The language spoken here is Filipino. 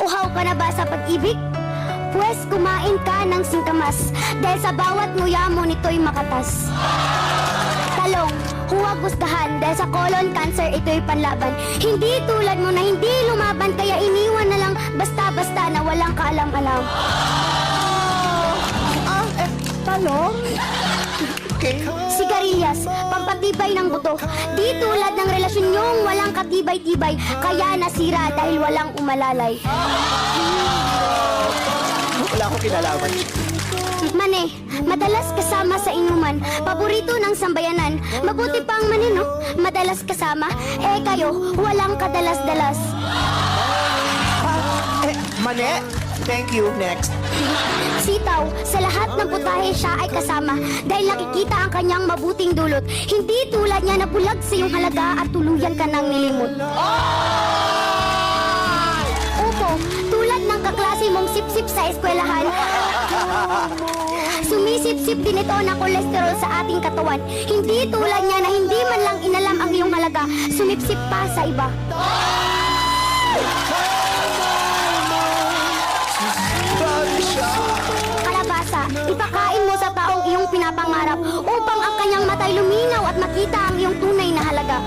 Nauuhaw ka na ba sa pag-ibig? Pwes kumain ka ng singkamas, dahil sa bawat nguya mo nito'y makatas. Talong, huwag gustahan, dahil sa colon cancer ito'y panlaban. Hindi tulad mo na hindi lumaban, kaya iniwan na lang basta-basta na walang kaalam-alam. Talong? Okay. Sigarilyas, pampatibay ng buto. Di tulad ng relasyon niyong walang katibay-tibay, kaya nasira dahil walang umalalay. Wala akong kinalaman. Mane, madalas kasama sa inuman, paborito ng sambayanan. Mabuti pang mane, no? Madalas kasama, kayo, walang kadalas-dalas. Mane? Thank you. Next. Sitaw, sa lahat ng putahe siya ay kasama, dahil nakikita ang kanyang mabuting dulot. Hindi tulad niya na bulag sa iyong halaga at tuluyan ka ng nilimot. Opo, tulad ng kaklase mong sip-sip sa eskwelahan, sumisip-sip din ito ng kolesterol sa ating katawan. Hindi tulad niya na hindi man lang inalam ang iyong halaga, sumipsip pa sa iba. Kalabasa, ipakain mo sa taong iyong pinapangarap upang ang kanyang matay luminaw at makita ang iyong tunay na halaga.